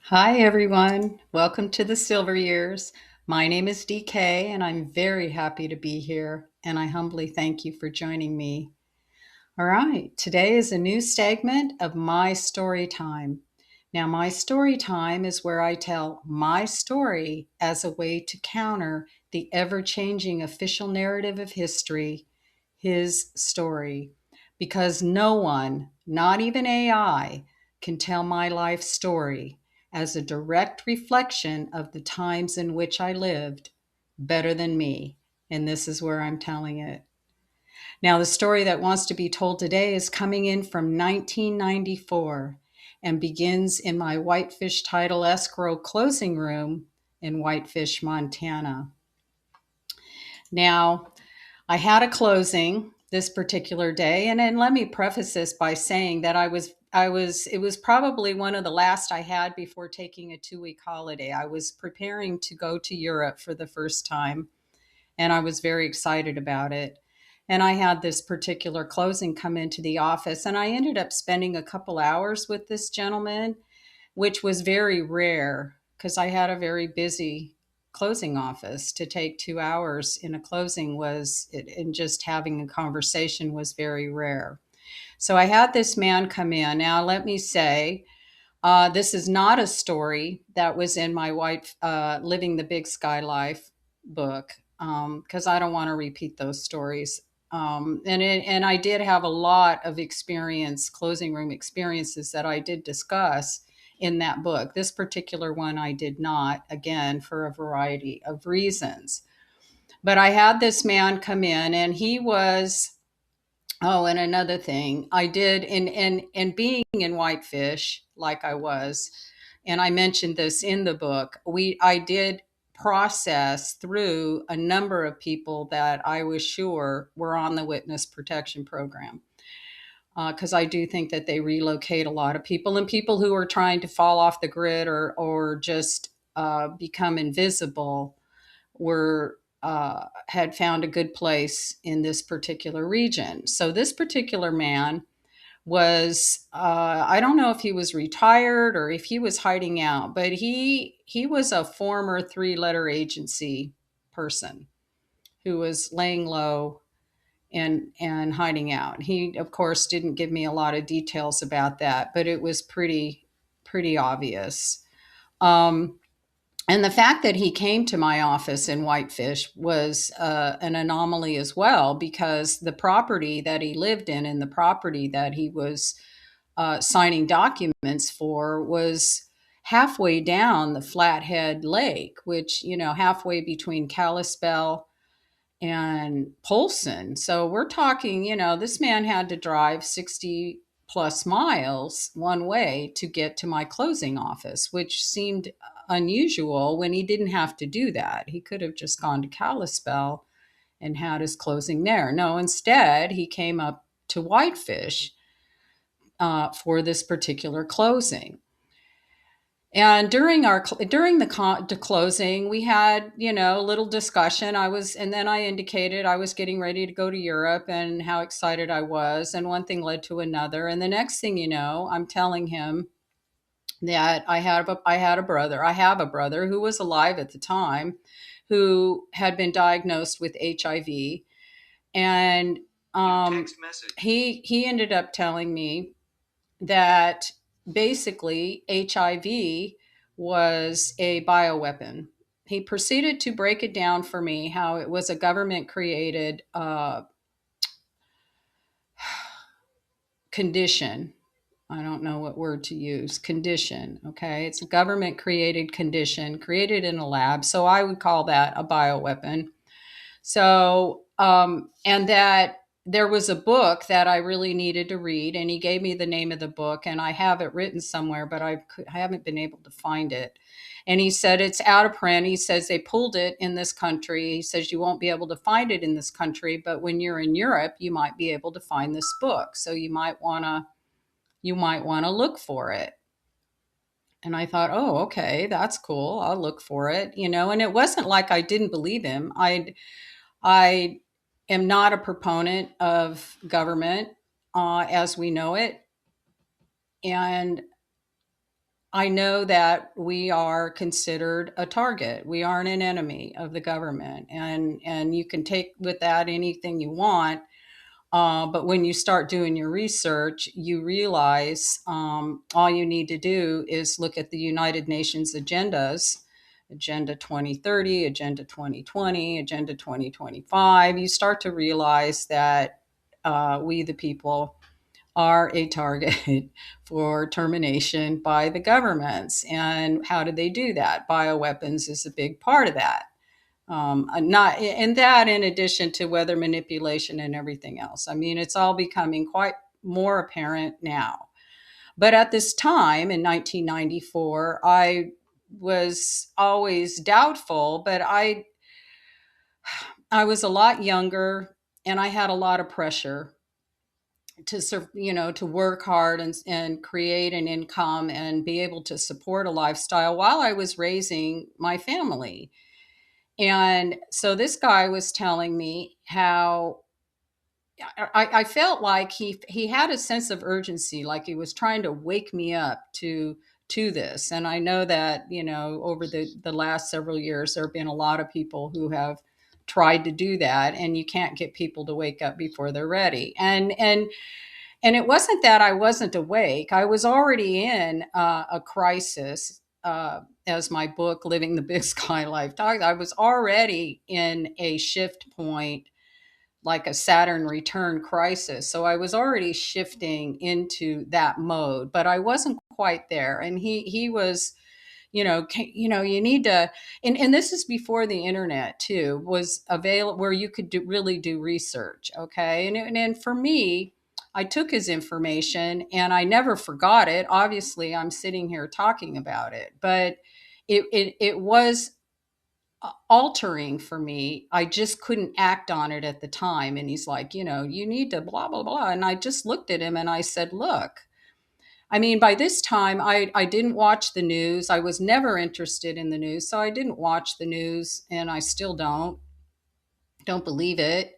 Hi, everyone. Welcome to the Silver Years. My name is DK, and I'm very happy to be here. And I humbly thank you for joining me. All right, today is a new segment of My Story Time. Now, My Story Time is where I tell my story as a way to counter the ever changing official narrative of history, his story. Because no one, not even AI, can tell my life story as a direct reflection of the times in which I lived better than me. And this is where I'm telling it. Now, the story that wants to be told today is coming in from 1994 and begins in my Whitefish Title Escrow closing room in Whitefish, Montana. Now, I had a closing this particular day, and then let me preface this by saying that it was probably one of the last I had before taking a 2 week holiday. I was preparing to go to Europe for the first time, and I was very excited about it. And I had this particular closing come into the office, and I ended up spending a couple hours with this gentleman, which was very rare because I had a very busy closing office. To take 2 hours in a closing and just having a conversation was very rare. So I had this man come in. Now, let me say, this is not a story that was in my Living the Big Sky Life book, because I don't want to repeat those stories. And I did have a lot of experience, closing room experiences that I did discuss in that book. This particular one I did not, again, for a variety of reasons. But I had this man come in, and he was. Oh, and another thing I did in being in Whitefish, like I was, and I mentioned this in the book, I did process through a number of people that I was sure were on the witness protection program. Because I do think that they relocate a lot of people, and people who are trying to fall off the grid or just become invisible were had found a good place in this particular region. So this particular man was, I don't know if he was retired or if he was hiding out, but he was a former three-letter agency person who was laying low and hiding out. He of course didn't give me a lot of details about that, but it was pretty obvious. Um, and the fact that he came to my office in Whitefish was an anomaly as well, because the property that he lived in and the property that he was signing documents for was halfway down the Flathead Lake, which, halfway between Kalispell and Polson. So we're talking, this man had to drive 60 plus miles one way to get to my closing office, which seemed unusual when he didn't have to do that. He could have just gone to Kalispell and had his closing there. No, instead, he came up to Whitefish for this particular closing. And during the closing, we had, a little discussion. And then I indicated I was getting ready to go to Europe and how excited I was. And one thing led to another. And the next thing you know, I'm telling him that I have a brother who was alive at the time, who had been diagnosed with HIV. And he ended up telling me that basically HIV was a bioweapon. He proceeded to break it down for me how it was a government created condition. I don't know what word to use. Condition. Okay. It's a government created condition created in a lab. So I would call that a bioweapon. So, and that there was a book that I really needed to read, and he gave me the name of the book, and I have it written somewhere, but I haven't been able to find it. And he said it's out of print. He says they pulled it in this country. He says you won't be able to find it in this country, but when you're in Europe, you might be able to find this book. So you might want to look for it. And I thought, oh, okay, that's cool. I'll look for it, And it wasn't like I didn't believe him. I am not a proponent of government as we know it. And I know that we are considered a target. We aren't an enemy of the government, and you can take with that anything you want. But when you start doing your research, you realize all you need to do is look at the United Nations agendas, Agenda 2030, Agenda 2020, Agenda 2025. You start to realize that we, the people, are a target for termination by the governments. And how do they do that? Bioweapons is a big part of that. Not and that in addition to weather manipulation and everything else. I mean, it's all becoming quite more apparent now. But at this time in 1994, I was always doubtful, but I was a lot younger and I had a lot of pressure to to work hard and create an income and be able to support a lifestyle while I was raising my family. And so this guy was telling me how I felt like he had a sense of urgency, like he was trying to wake me up to this. And I know that over the last several years there have been a lot of people who have tried to do that, and you can't get people to wake up before they're ready. And it wasn't that I wasn't awake. I was already in a crisis. As my book, Living the Big Sky Life, talked, I was already in a shift point, like a Saturn return crisis. So I was already shifting into that mode, but I wasn't quite there. And he was, you need to, and this is before the internet too was available, where you could really do research. Okay. And for me, I took his information and I never forgot it. Obviously I'm sitting here talking about it, but it was altering for me. I just couldn't act on it at the time. And he's like, you need to blah, blah, blah. And I just looked at him and I said, look, I mean, by this time, I didn't watch the news. I was never interested in the news. So I didn't watch the news, and I still don't believe it.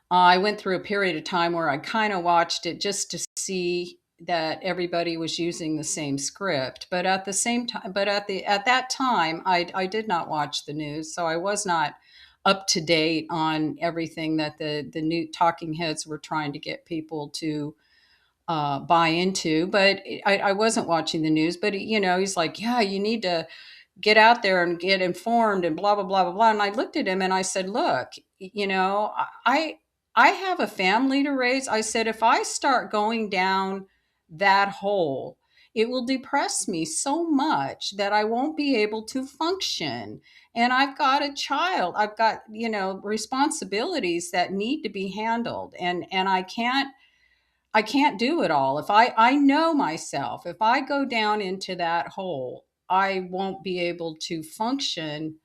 I went through a period of time where I kind of watched it just to see that everybody was using the same script. But at the same time, but at that time, I did not watch the news, so I was not up to date on everything that the new talking heads were trying to get people to buy into. But I wasn't watching the news. But he's like, yeah, you need to get out there and get informed and blah blah blah blah blah. And I looked at him and I said, look, I I have a family to raise. I said, if I start going down that hole, it will depress me so much that I won't be able to function. And I've got a child. I've got, responsibilities that need to be handled. And I can't do it all. If I know myself, if I go down into that hole, I won't be able to function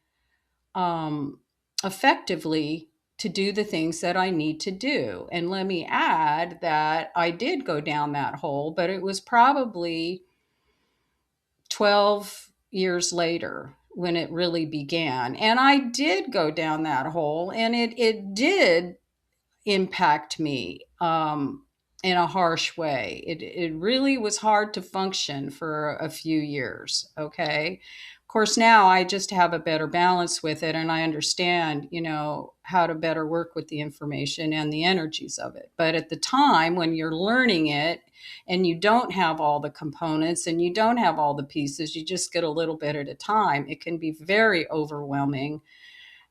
um, effectively to do the things that I need to do. And let me add that I did go down that hole, but it was probably 12 years later when it really began. And I did go down that hole, and it did impact me in a harsh way. It really was hard to function for a few years. Okay. Of course, now I just have a better balance with it, and I understand, how to better work with the information and the energies of it. But at the time when you're learning it and you don't have all the components and you don't have all the pieces, you just get a little bit at a time. It can be very overwhelming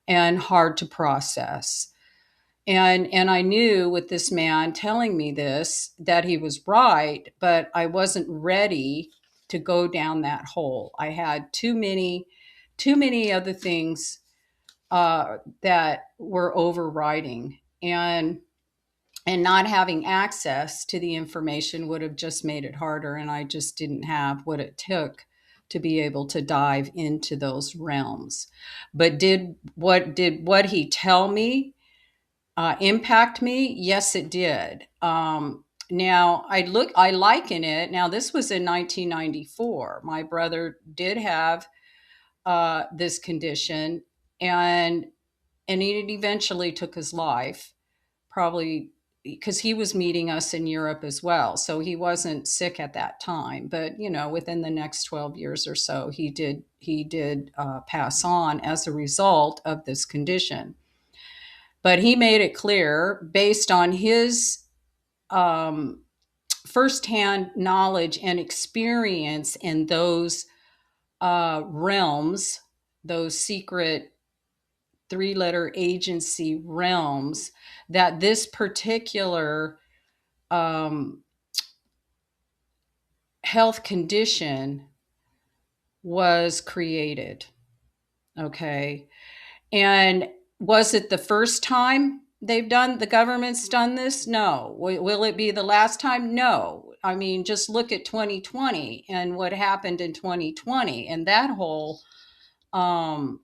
and hard to process. And I knew with this man telling me this that he was right, but I wasn't ready to go down that hole. I had too many other things that were overriding, and not having access to the information would have just made it harder. And I just didn't have what it took to be able to dive into those realms. But did what he tell me impact me? Yes, it did. Now I liken it. Now this was in 1994. My brother did have this condition, and it eventually took his life. Probably because he was meeting us in Europe as well. So he wasn't sick at that time, but within the next 12 years or so, he did pass on as a result of this condition. But he made it clear, based on his um, firsthand knowledge and experience in those realms, those secret three-letter agency realms, that this particular um, health condition was created. Okay. And was it the first time the government's done this? No. Will it be the last time? No. I mean, just look at 2020 and what happened in 2020 and that whole um,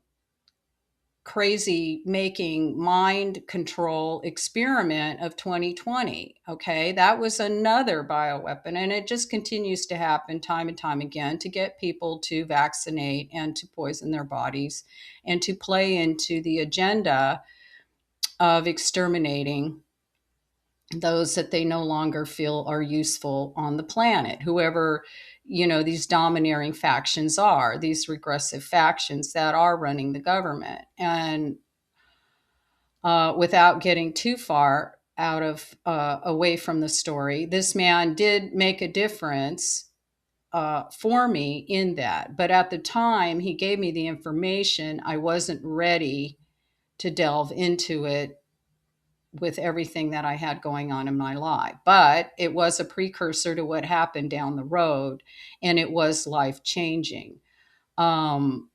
crazy making mind control experiment of 2020. Okay, that was another bioweapon, and it just continues to happen time and time again to get people to vaccinate and to poison their bodies and to play into the agenda of exterminating those that they no longer feel are useful on the planet, whoever these domineering factions are, these regressive factions that are running the government. And without getting too far out of away from the story, this man did make a difference for me in that. But at the time he gave me the information, I wasn't ready to delve into it with everything that I had going on in my life. But it was a precursor to what happened down the road, and it was life changing. Um,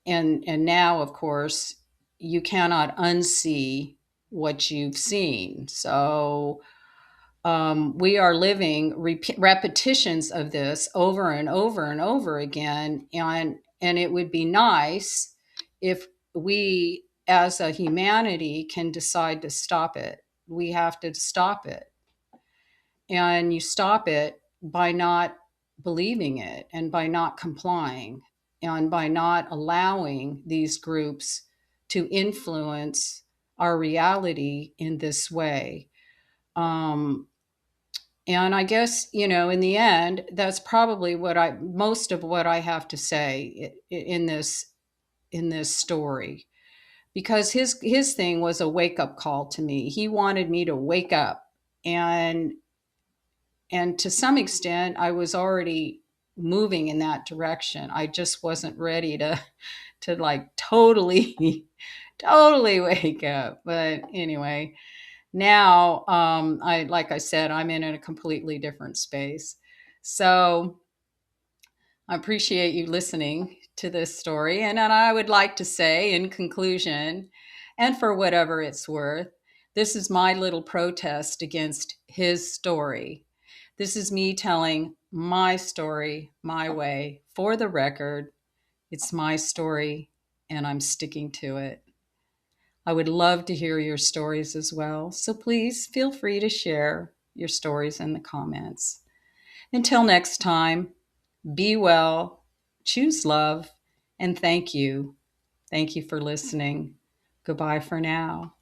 and now, of course, you cannot unsee what you've seen. So we are living repetitions of this over and over and over again, and it would be nice if we as a humanity can decide to stop it. We have to stop it, and you stop it by not believing it and by not complying and by not allowing these groups to influence our reality in this way. um, and I guess, in the end, that's probably most of what I have to say in this story, because his thing was a wake up call to me. He wanted me to wake up, and to some extent, I was already moving in that direction. I just wasn't ready to like totally, totally wake up. But anyway, now like I said, I'm in a completely different space. So I appreciate you listening to this story. And I would like to say, in conclusion, and for whatever it's worth, this is my little protest against his story. This is me telling my story my way. For the record, it's my story, and I'm sticking to it. I would love to hear your stories as well, so please feel free to share your stories in the comments. Until next time, be well, choose love, and thank you. Thank you for listening. Goodbye for now.